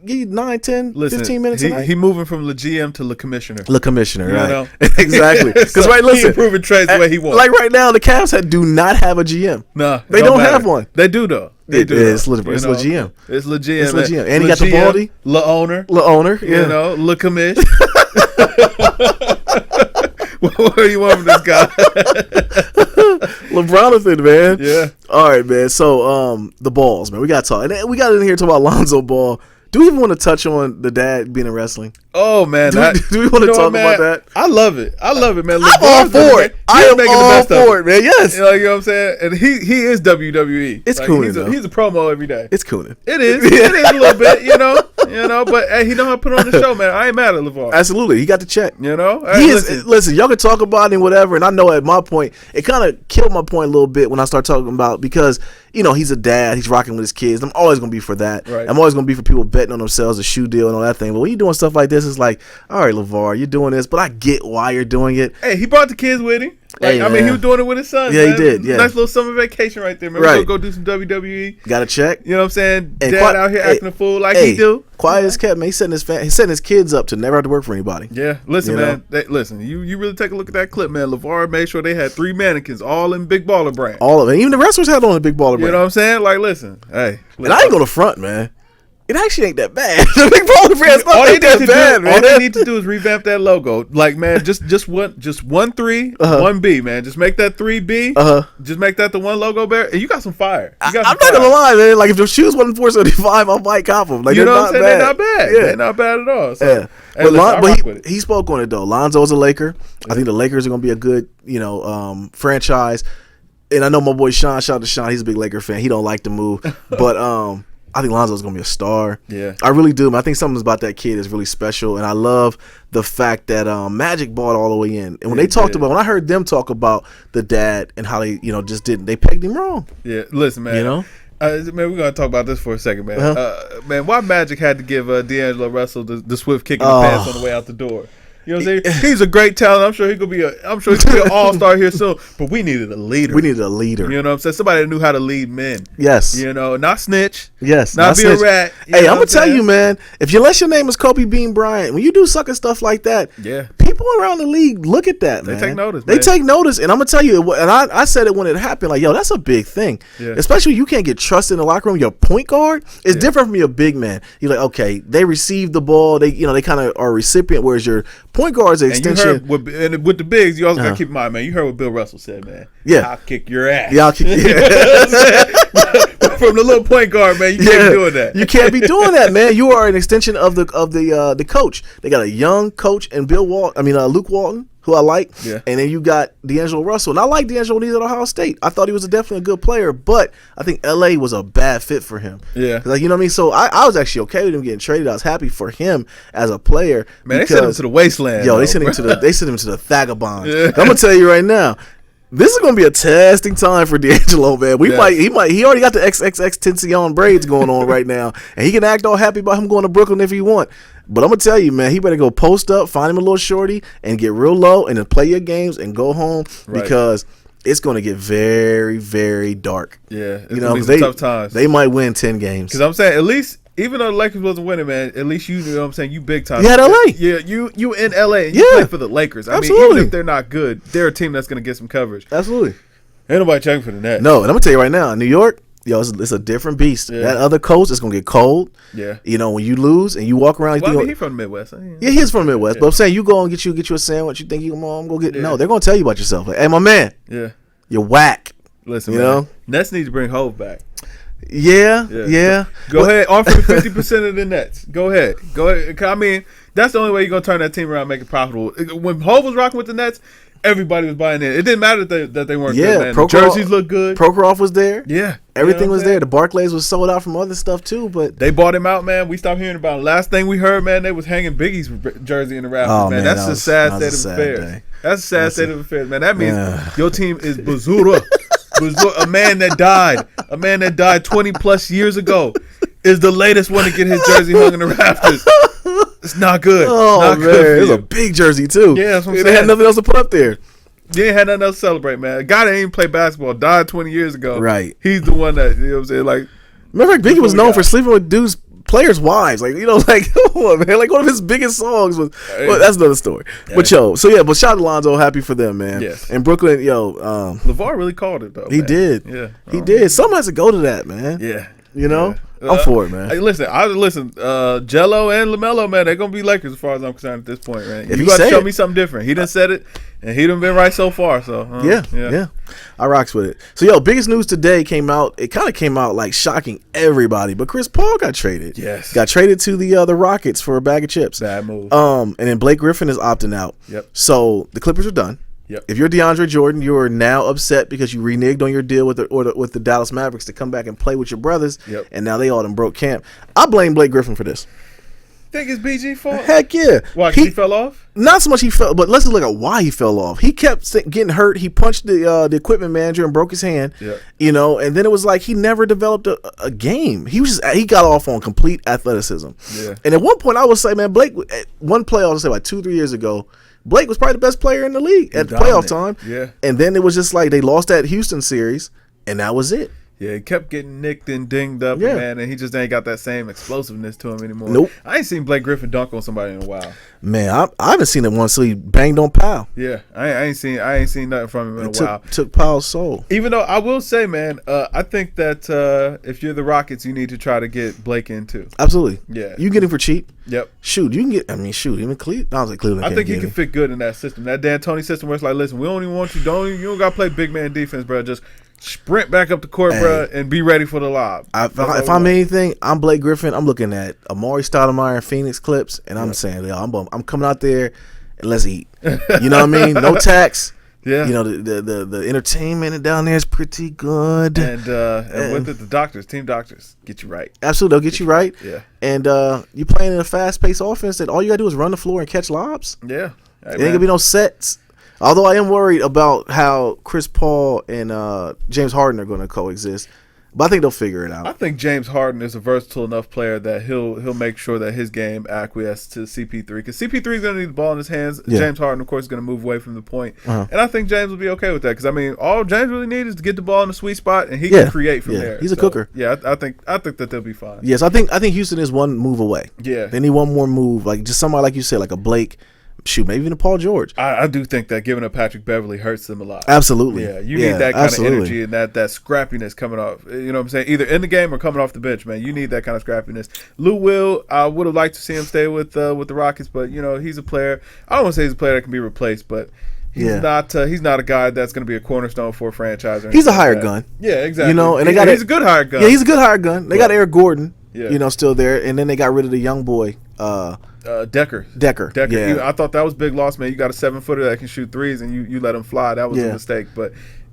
9, 10, 15 minutes. He moving from the GM to the commissioner. The commissioner, right? Know? Exactly. Because he improving trades the way he wants. Like right now, the Cavs do not have a GM. No, they don't have one. They do though. It's legit. It's legit. It's legit. And he got the baldy. La owner. Yeah. La commish. What do you want from this guy? LeBronathan, man. Yeah. All right, man. So, the balls, man. We got to talk. And we got in here to talk about Lonzo Ball. Do we even want to touch on the dad being in wrestling? Oh, man. Do we want to talk about that? I love it, man. I'm all for it. I am all for it, man. Yes. You know what I'm saying? And he is WWE. It's cooning, he's a promo every day. It's cooning. It is. It is a little bit, but hey, he know how to put on the show, man. I ain't mad at LeVar. Absolutely. He got the check. Hey, listen, y'all can talk about him, whatever, and I know at my point, it kind of killed my point a little bit when I start talking about, because, he's a dad, he's rocking with his kids. I'm always going to be for that. Right. I'm always going to be for people betting on themselves, a shoe deal and all that thing. But when you're doing stuff like this, it's like, all right, LeVar, you're doing this, but I get why you're doing it. He brought the kids with him. He was doing it with his son. Yeah, man. he did. Yeah, nice little summer vacation right there, man. Right. We're gonna go do some WWE. Got to check. You know what I'm saying? And Dad out here acting a fool like he do. Quiet as kept, man. He's setting his kids up to never have to work for anybody. Yeah, listen, man. You really take a look at that clip, man. LeVar made sure they had 3 mannequins, all in Big Baller brand. All of it. Even the wrestlers had on a Big Baller brand. You know what I'm saying? Like, listen, hey. And I ain't gonna front, man. It actually ain't that bad. The Big Baller brand's not that bad, man. All they need to do is revamp that logo. Like, man, just one 3, one B, man. Just make that 3B. Just make that the one logo bear, and you got some fire. I'm not gonna lie, man. Like, if the shoes wasn't 475, I might cop them. Like, you know what I'm saying? They're not bad. Yeah. They're not bad at all. So, yeah. Hey, but he spoke on it though. Lonzo's a Laker. I think the Lakers are gonna be a good, franchise. And I know my boy Sean. Shout out to Sean. He's a big Laker fan. He don't like the move, but I think Lonzo's going to be a star. Yeah. I really do. I think something about that kid is really special. And I love the fact that Magic bought all the way in. And when when I heard them talk about the dad and how they, they pegged him wrong. Yeah. Listen, man. Man, we're going to talk about this for a second, man. Man, why Magic had to give D'Angelo Russell the swift kick in the pants on the way out the door? You know what I'm saying? He's a great talent. I'm sure he could be an all-star here soon. But we needed a leader. We needed a leader. You know what I'm saying? Somebody that knew how to lead men. Yes. Not snitch. Yes. Not be a rat. Hey, I'm gonna tell you, man. If unless your name is Kobe Bean Bryant, when you do sucker stuff like that, people around the league look at that, man. They take notice. They take notice, and I'm gonna tell you, and I said it when it happened. Like, yo, that's a big thing. Yeah. Especially when you can't get trusted in the locker room. Your point guard is different from your big man. You're like, okay, they received the ball. They kind of are a recipient, whereas your point guard is an extension. And with the bigs, you also got to keep in mind, man. You heard what Bill Russell said, man. Yeah, I'll kick your ass. Yeah, I'll kick. From the little point guard, man, you can't be doing that. You can't be doing that, man. You are an extension of the coach. They got a young coach and Luke Walton, who I like. Yeah. And then you got D'Angelo Russell. And I like D'Angelo when he was at Ohio State. I thought he was definitely a good player, but I think LA was a bad fit for him. Yeah. Like, you know what I mean? So I was actually okay with him getting traded. I was happy for him as a player. Man, they sent him to the wasteland. Yo, they sent him to the Vagabonds. Yeah. I'm gonna tell you right now. This is gonna be a testing time for D'Angelo, man. He already got the XXX Tension braids going on right now, and he can act all happy about him going to Brooklyn if he want. But I'm gonna tell you, man, he better go post up, find him a little shorty, and get real low, and then play your games and go home because it's gonna get very, very dark. Yeah, it's gonna be some tough times. They might win 10 games. Because I'm saying, at least, even though the Lakers wasn't winning, man, at least you know what I'm saying, you big time. You had LA. Yeah, you in LA and you play for the Lakers. I mean, even if they're not good, they're a team that's going to get some coverage. Absolutely. Ain't nobody checking for the Nets. No, and I'm going to tell you right now, New York, it's a different beast. Yeah. That other coast is going to get cold. Yeah. When you lose and you walk around. He's from the Midwest. Yeah, he's from the Midwest. Yeah. But I'm saying, you go and get you a sandwich. You think you going to go get. Yeah. No, they're going to tell you about yourself. Like, hey, my man. Yeah. You're whack. Listen, man. Nets need to bring Hove back. Yeah. Go ahead, offer 50% of the Nets. Go ahead. I mean, that's the only way you're gonna turn that team around and make it profitable. When Hov was rocking with the Nets, everybody was buying it. It didn't matter that they weren't good, man. Prokhorov, the jerseys looked good. Prokhorov was there. Yeah. Everything was there. The Barclays was sold out from other stuff too, but they bought him out, man. We stopped hearing about him. Last thing we heard, man, they was hanging Biggie's jersey in the rafters, man. That's a sad state of affairs. That's a sad state of affairs, man. That means your team is Bazura. A man that died 20 plus years ago is the latest one to get his jersey hung in the rafters. It's not good. Oh, not man. good. It was a big jersey too. Yeah, that's what I'm saying. They had nothing else to put up there. They ain't had nothing else to celebrate, man. A guy that ain't play basketball, died 20 years ago. Right. He's the one that, you know what I'm saying? Like, remember, Biggie was known for sleeping with dudes, players' wives. Like, you know, like, come on, man. Like, one of his biggest songs was, well, that's another story. Hey. But, but shout out to Lonzo. Happy for them, man. Yes. And Brooklyn, LeVar really called it, though. He did. Yeah. He did. Someone has to go to that, man. Yeah. You know? I'm for it, man. Hey, listen, Jello and LaMelo, man, they're gonna be Lakers as far as I'm concerned at this point, man. If you got to show me something different. He done said it, and he done been right so far. So yeah, I rocks with it. So biggest news today came out. It kind of came out like shocking everybody, but Chris Paul got traded. Yes, got traded to the Rockets for a bag of chips. Bad move. And then Blake Griffin is opting out. Yep. So the Clippers are done. Yep. If you're DeAndre Jordan, you are now upset because you reneged on your deal with the Dallas Mavericks to come back and play with your brothers. Yep. And now they all done broke camp. I blame Blake Griffin for this. Think it's BG fault? Heck yeah. Why? He fell off? Not so much he fell, but let's look at why he fell off. He kept getting hurt. He punched the equipment manager and broke his hand. Yep. And then it was like he never developed a game. He got off on complete athleticism. Yeah. And at one point I would say, man, Blake, at one playoff, I would say like 2-3 years ago, Blake was probably the best player in the league at playoff time. Yeah. And then it was just like they lost that Houston series, and that was it. Yeah, he kept getting nicked and dinged up, man, and he just ain't got that same explosiveness to him anymore. Nope. I ain't seen Blake Griffin dunk on somebody in a while. Man, I haven't seen it once. So he banged on Powell. Yeah, I ain't seen nothing from him in a while. Took Powell's soul. Even though I will say, man, I think that if you're the Rockets, you need to try to get Blake in too. Absolutely. Yeah, you get him for cheap. Yep. Shoot, you can get. I mean, even Cleveland. I was like Cleveland. I think he can fit good in that system. That D'Antoni system where it's like, listen, we don't even want you. You don't got to play big man defense, bro. Just sprint back up the court, bro, and be ready for the lob. If I'm anything, I'm Blake Griffin. I'm looking at Amari Stoudemire and Phoenix Clips, and I'm saying, I'm coming out there and let's eat. You know what I mean? No tax. Yeah. You know, the entertainment down there is pretty good. And with it, the team doctors, get you right. Absolutely, they'll get you right. Yeah. And you playing in a fast-paced offense that all you got to do is run the floor and catch lobs. Yeah. Hey, ain't going to be no sets. Although I am worried about how Chris Paul and James Harden are going to coexist, but I think they'll figure it out. I think James Harden is a versatile enough player that he'll make sure that his game acquiesces to CP3 because CP3 is going to need the ball in his hands. Yeah. James Harden, of course, is going to move away from the point, and I think James will be okay with that because I mean, all James really needs is to get the ball in the sweet spot, and he can create from there. He's a cooker. Yeah, I think that they'll be fine. Yes, I think Houston is one move away. Yeah, they need one more move, like just somebody like you said, like a Blake. Shoot, maybe even a Paul George. I do think that giving up Patrick Beverly hurts them a lot. Absolutely. Yeah, you need that kind of energy and that scrappiness coming off. You know what I'm saying? Either in the game or coming off the bench, man. You need that kind of scrappiness. Lou Will, I would have liked to see him stay with the Rockets, but he's a player. I don't want to say he's a player that can be replaced, but he's not a guy that's going to be a cornerstone for a franchise. He's a hired gun. Yeah, exactly. And he's a good hired gun. Yeah, he's a good hired gun. They got Eric Gordon, still there, and then they got rid of the young boy. Decker. Yeah. I thought that was big loss, man. You got a 7-footer that can shoot threes, and you let him fly. That was a mistake.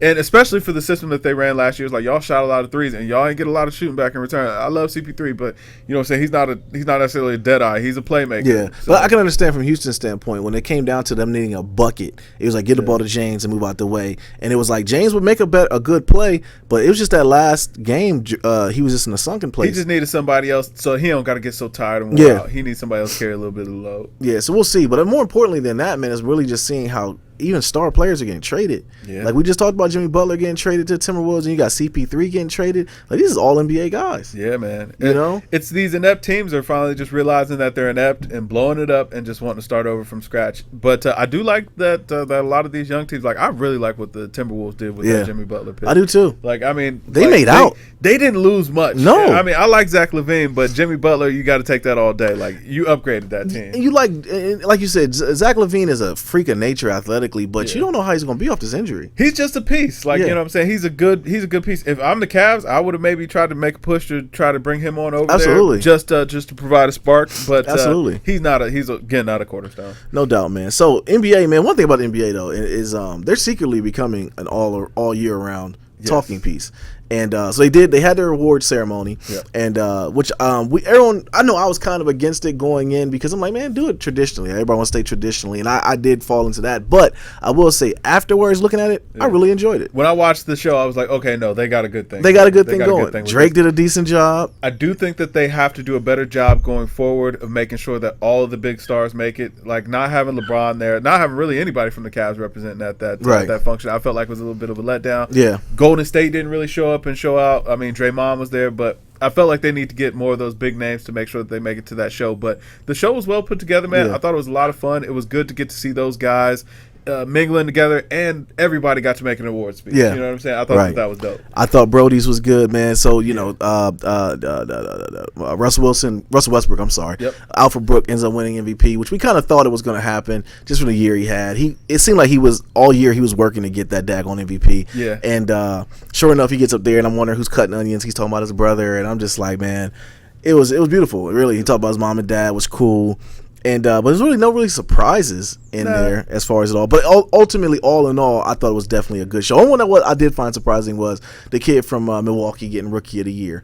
And especially for the system that they ran last year, it's like y'all shot a lot of threes, and y'all ain't get a lot of shooting back in return. I love CP3, but you know what I'm saying? He's not necessarily a dead eye. He's a playmaker. Yeah, so. But I can understand from Houston's standpoint when it came down to them needing a bucket. It was like get the ball to James and move out the way, and it was like James would make a good play, but it was just that last game he was just in a sunken place. He just needed somebody else, so he don't got to get so tired and worn out. He needs somebody else to carry a little bit of the load. Yeah, so we'll see. But more importantly than that, man, is really just seeing how even star players are getting traded. Yeah. Like we just talked about Jimmy Butler getting traded to Timberwolves, and you got CP3 getting traded. Like these is all NBA guys. Yeah, man. It's these inept teams are finally just realizing that they're inept and blowing it up and just wanting to start over from scratch. But I do like that a lot of these young teams, like I really like what the Timberwolves did with that Jimmy Butler pick. I do too. Like I mean, they made out. They didn't lose much. No. I mean, I like Zach LaVine, but Jimmy Butler, you got to take that all day. Like you upgraded that team. You like you said, Zach LaVine is a freak of nature athletically. quickly, but you don't know how he's going to be off this injury. He's just a piece. Like, you know what I'm saying? He's a good piece. If I'm the Cavs, I would have maybe tried to make a push to try to bring him on over there. Just to provide a spark. But he's again not a cornerstone. No doubt, man. So NBA, man, one thing about the NBA though is they're secretly becoming an all year round talking piece. And so they had their award ceremony, and which everyone, I know I was kind of against it going in because I'm like, man, do it traditionally. Everybody wants to stay traditionally, and I did fall into that. But I will say, afterwards, looking at it, I really enjoyed it. When I watched the show, I was like, okay, no, they got a good thing. They got a good thing going. Drake did a decent job. I do think that they have to do a better job going forward of making sure that all of the big stars make it. Like not having LeBron there, not having really anybody from the Cavs representing that function. I felt like it was a little bit of a letdown. Yeah, Golden State didn't really show up and show out. I mean, Draymond was there, but I felt like they need to get more of those big names to make sure that they make it to that show. But the show was well put together, man. Yeah. I thought it was a lot of fun. It was good to get to see those guys mingling together, and everybody got to make an award speech. Yeah. You know what I'm saying? I thought that was dope. I thought Brody's was good, man. So, you know, Russell Westbrook, I'm sorry. Yep. Alfred Brook ends up winning MVP, which we kind of thought it was going to happen just from the year he had. It seemed like he was working to get that daggone MVP. Yeah. And sure enough, he gets up there, and I'm wondering who's cutting onions. He's talking about his brother, and I'm just like, man, it was beautiful. Really, he talked about his mom and dad, was cool. And but there's really no surprises in there as far as it all. But ultimately, all in all, I thought it was definitely a good show. And what I did find surprising was the kid from Milwaukee getting Rookie of the Year.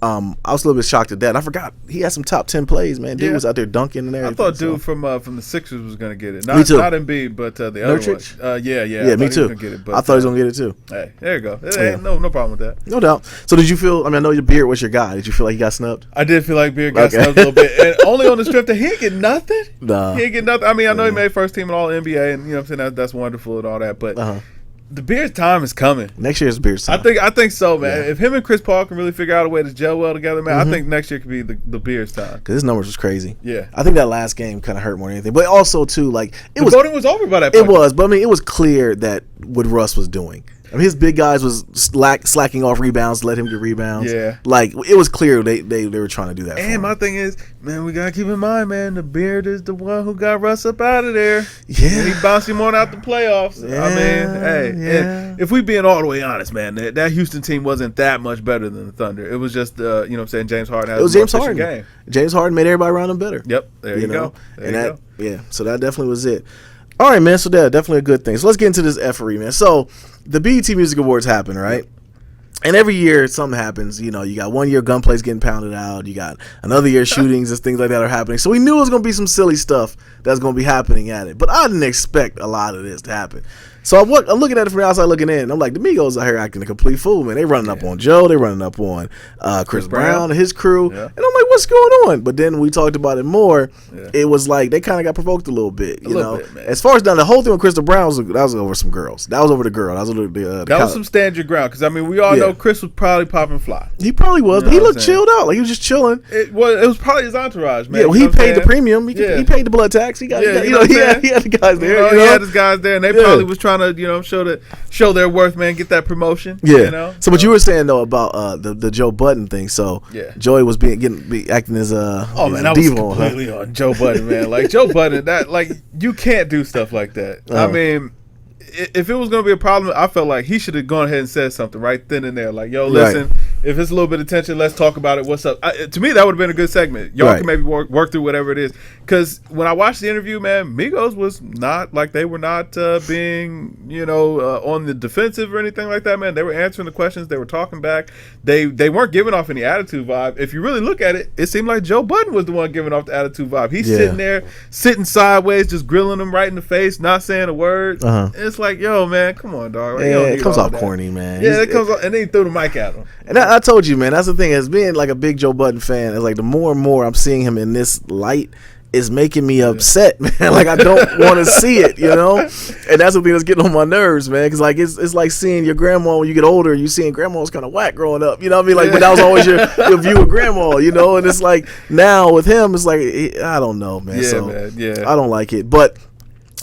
I was a little bit shocked at that. I forgot he had some top 10 plays, man. Dude was out there dunking and everything. I thought dude from the Sixers was going to get it. Me too. Not Embiid, but the other one. Yeah, me too. I thought he was going to get it too. Hey, there you go. No problem with that. No doubt. So did you feel? I mean, I know your Beard was your guy. Did you feel like he got snubbed? I did feel like Beard got snubbed a little bit, and only on the strip that he ain't get nothing. Nah, he ain't get nothing. I mean, I know he made first team in All NBA, and you know what I'm saying, that's wonderful and all that, but. The Beard's time is coming. Next year's Beard's time. I think so, man. Yeah. If him and Chris Paul can really figure out a way to gel well together, man, I think next year could be the Beard's time. Because his numbers was crazy. Yeah. I think that last game kind of hurt more than anything. But also, too, like the voting was over by that point. It was, but I mean, it was clear that what Russ was doing. I mean, his big guys was slacking off rebounds, let him get rebounds. Yeah. Like, it was clear they were trying to do that. And my thing is, man, we got to keep in mind, man, the Beard is the one who got Russ up out of there. Yeah. And he bounced him on out the playoffs. Yeah, I mean, hey, if we being all the way honest, man, that Houston team wasn't that much better than the Thunder. It was just, you know what I'm saying, James Harden had a more efficient game. James Harden made everybody around him better. Yep, there you go. Yeah, so that definitely was it. All right, man, so that's definitely a good thing. So let's get into this effery, man. So the BET Music Awards happen, right? And every year something happens. You know, you got one year gunplay's getting pounded out. You got another year shootings and things like that are happening. So we knew it was going to be some silly stuff that's going to be happening at it. But I didn't expect a lot of this to happen. So I'm looking at it from the outside looking in. I'm like, the Migos out here acting a complete fool, man. They running up on Joe. They running up on Chris Brown and his crew. Yeah. And I'm like, what's going on? But then we talked about it more. Yeah. It was like they kind of got provoked a little bit, you know. As far as the whole thing with Chris Brown, that was over some girls. That was over the girl. That was over that was some stand your ground. Because, I mean, we all know Chris was probably popping fly. He probably was, but he looked chilled out. Like, he was just chilling. It was probably his entourage, man. Yeah, well, he paid the premium. He paid the blood tax. He had the guys there. He had his guys there, and they probably was trying to, show their worth, man. Get that promotion. Yeah. You know? So what you were saying though about the Joe Budden thing. So Joey was acting as a man, I was completely on Joe Budden, man. Like Joe Budden, you can't do stuff like that. I mean, if it was going to be a problem, I felt like he should have gone ahead and said something right then and there. Like, yo, listen, if it's a little bit of tension, let's talk about it. What's up? To me, that would have been a good segment. Y'all can maybe work through whatever it is. Because when I watched the interview, man, Migos was not like they were not being, on the defensive or anything like that, man. They were answering the questions. They were talking back. They weren't giving off any attitude vibe. If you really look at it, it seemed like Joe Budden was the one giving off the attitude vibe. He's sitting there, sitting sideways, just grilling them right in the face, not saying a word. It's like, yo, man, come on, dog. Like, it comes off corny, man. Yeah, it comes off, and then he threw the mic at him. And I told you, man, that's the thing. As being like a big Joe Budden fan, it's like the more and more I'm seeing him in this light, is making me upset, man. Like, I don't want to see it, And that's the thing that's getting on my nerves, man. Because, like, it's like seeing your grandma when you get older. You seeing grandma was kind of whack growing up, you know what I mean? Like, but that was always your view of grandma, And it's like now with him, it's like I don't know, man. I don't like it, but.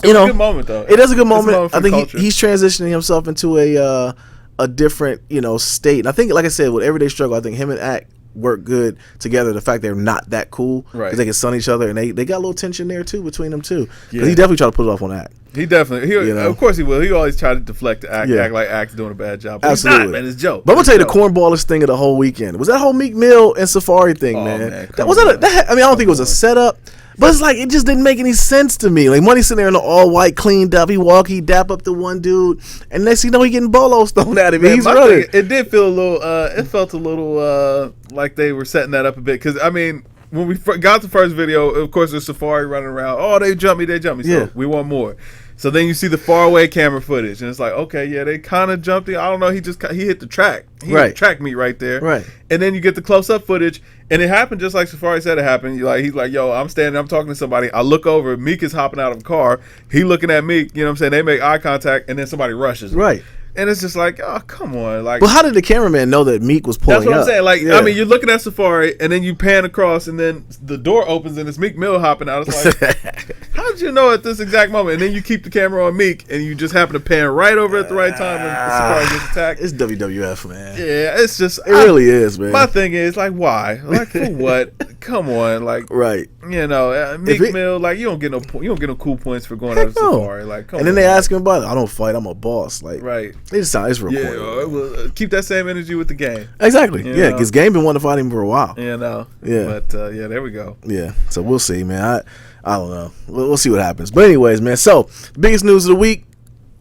It's a good moment, though. It is a good moment. I think he's transitioning himself into a different, state. And I think, like I said, with Everyday Struggle, I think him and Act work good together. The fact they're not that cool because they can sun each other, and they got a little tension there too between them too. Because he definitely tried to put it off on Act. He definitely. You know? Of course he will. He always try to deflect the act, Yeah. act like Act's doing a bad job. But Absolutely, he's not, man. It's Joe. But I'm gonna tell you the cornballest thing of the whole weekend was that whole Meek Mill and Safari thing, man. That was that. I mean, I don't think it was a setup. But it's like, it just didn't make any sense to me. Like, Money sitting there in the all white, cleaned up. He dap up the one dude, and next thing you know, he getting bolos thrown at him. Man, he's running. It did feel a little. It felt a little like they were setting that up a bit. Because I mean, when we got the first video, of course, there's Safari running around. Oh, they jumped me. So yeah. we want more. So then you see the far away camera footage, and it's like, okay, yeah, they kind of jumped it. I don't know. He hit the track. He hit the track meet right there. Right. And then you get the close up footage, and it happened just like Safari said it happened. He's like, yo, I'm standing, I'm talking to somebody. I look over, Meek is hopping out of a car. He looking at Meek. You know what I'm saying? They make eye contact, and then somebody rushes him. Right. And it's just like, oh, come on. Like, but how did the cameraman know that Meek was pulling up? That's what I'm saying. Like, yeah. I mean, you're looking at Safari, and then you pan across, and then the door opens, and it's Meek Mill hopping out. It's like, how did you know at this exact moment? And then you keep the camera on Meek, and you just happen to pan right over at the right time when Safari gets attacked. It's WWF, man. Yeah, it's just... It really is, man. My thing is, like, why? Like, for what? Come on. Like, right. You know, Meek Mill, like, you don't get no cool points for going out of Safari. Like, come on. And then they ask him about it. I don't fight. I'm a boss. Like, right. It's real. Yeah, keep that same energy with the game. Exactly. Yeah, because game been wanting to fight him for a while. You know. Yeah. But yeah, there we go. Yeah. So we'll see, man. I don't know. We'll see what happens. But anyways, man. So the biggest news of the week,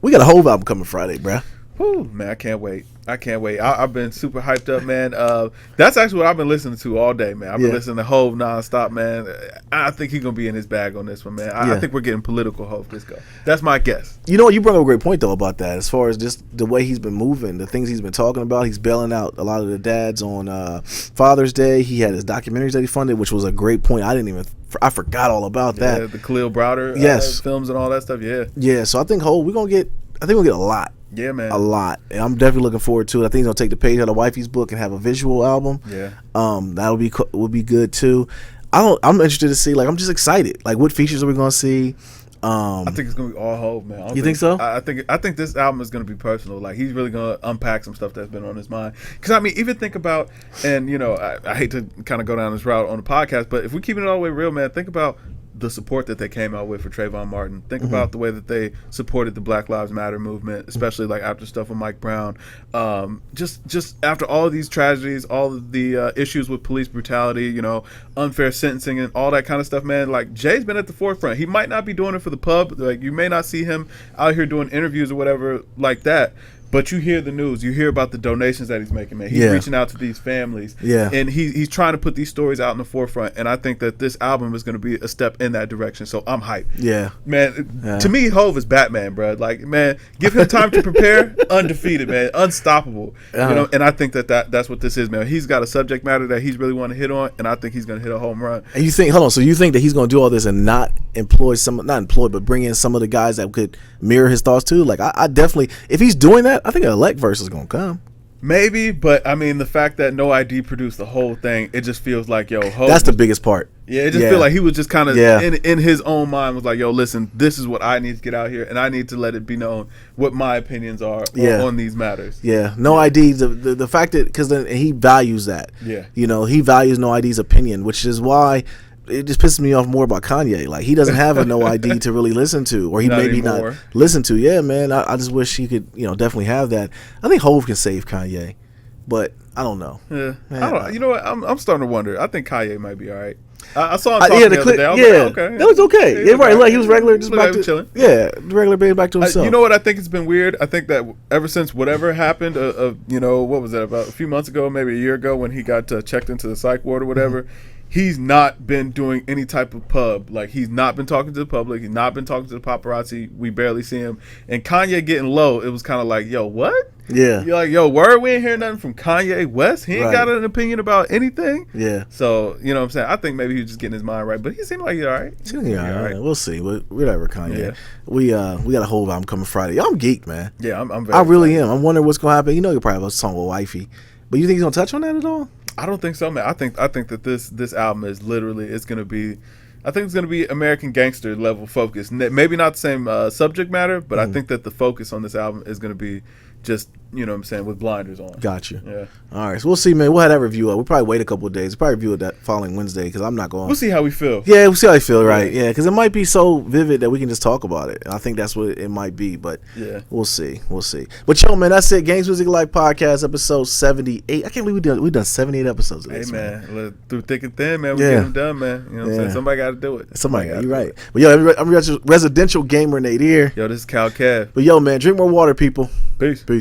we got a Hove album coming Friday, bruh. Whew, man, I can't wait. I've been super hyped up, man. That's actually what I've been listening to all day, man. I've been listening to Hove nonstop, man. I think he's gonna be in his bag on this one, man. I think we're getting political Hove this go. That's my guess. You know what? You brought up a great point though about that. As far as just the way he's been moving, the things he's been talking about, he's bailing out a lot of the dads on Father's Day. He had his documentaries that he funded, which was a great point. I forgot all about that. Yeah, the Khalil Browder films and all that stuff. Yeah. Yeah. So I think Hove, we're gonna get a lot. Yeah, man. A lot. And I'm definitely looking forward to it. I think he's gonna take the page out of Wifey's book and have a visual album. Yeah. Will be good too. I'm interested to see, like, I'm just excited. Like, what features are we gonna see? I think it's gonna be all Hove, man. You think so? I think this album is gonna be personal. Like, he's really gonna unpack some stuff that's been on his mind. Because I mean, even think about, and you know, I hate to kind of go down this route on the podcast, but if we keep it all the way real, man, think about the support that they came out with for Trayvon Martin. Think about the way that they supported the Black Lives Matter movement, especially like after stuff with Mike Brown. Just after all of these tragedies, all of the issues with police brutality, you know, unfair sentencing and all that kind of stuff, man. Like, Jay's been at the forefront. He might not be doing it for the pub. Like, you may not see him out here doing interviews or whatever like that. But you hear the news. You hear about the donations that he's making, man. He's reaching out to these families. Yeah. And he's trying to put these stories out in the forefront. And I think that this album is going to be a step in that direction. So I'm hyped. Yeah. Man, to me, Hove is Batman, bro. Like, man, give him time to prepare. Undefeated, man. Unstoppable. You know, and I think that's what this is, man. He's got a subject matter that he's really want to hit on, and I think he's going to hit a home run. And you think, so you think that he's going to do all this and not but bring in some of the guys that could mirror his thoughts too? Like, I definitely, if he's doing that, I think an elect verse is going to come. Maybe, but I mean, the fact that No ID produced the whole thing, it just feels like, yo, Hove that's the biggest part. Yeah, it just feels like he was just kind of in his own mind was like, yo, listen, this is what I need to get out here, and I need to let it be known what my opinions are on these matters. Yeah, No ID, the fact that, because he values that. Yeah. You know, he values No ID's opinion, which is why it just pisses me off more about Kanye. Like, he doesn't have a No ID to really listen to, or he maybe not listen to. Yeah, man, I just wish he could, you know, definitely have that. I think Hove can save Kanye, but I don't know. Yeah, man, I don't. You know what? I'm starting to wonder. I think Kanye might be all right. I saw him talking the other day. I was like, okay, that was okay. Yeah, right. Like, he was regular, just back to chilling. Yeah, regular baby back to himself. You know what? I think it's been weird. I think that ever since whatever happened, you know, what was that, about a few months ago, maybe a year ago, when he got checked into the psych ward or whatever. He's not been doing any type of pub. Like, he's not been talking to the public. He's not been talking to the paparazzi. We barely see him. And Kanye getting low, it was kind of like, yo, what? Yeah. You're like, yo, word, we ain't hearing nothing from Kanye West. He ain't got an opinion about anything. Yeah. So, you know what I'm saying? I think maybe he's just getting his mind right. But he seemed like he's all right. Yeah, all right. We'll see. Whatever, Kanye. Yeah. We got a whole album coming Friday. I'm geeked, man. Yeah, I'm very I really am. I'm wondering what's going to happen. You know, you'll probably have a song with Wifey. But you think he's going to touch on that at all? I don't think so, man. I think that this album is literally, it's gonna be, I think it's gonna be American Gangster level focus. Maybe not the same subject matter, but I think that the focus on this album is gonna be just, you know what I'm saying, with blinders on. Gotcha. Yeah. All right, so we'll see, man. We'll have that review up. We'll probably wait a couple of days. We'll probably review it that following Wednesday because I'm not going. We'll see how we feel. Yeah, we'll see how I feel, right? Yeah, because it might be so vivid that we can just talk about it. I think that's what it might be, but yeah, we'll see. We'll see. But yo, man, that's it. Games Music Life podcast, episode 78. I can't believe we've done 78 episodes of this, man. Through thick and thin, man, we get them done, man. You know what I'm saying? Somebody got to do it. Somebody got. You're right. But yo, I'm residential gamer Nate here. Yo, this is Cal Cav. But yo, man, drink more water, people. Peace.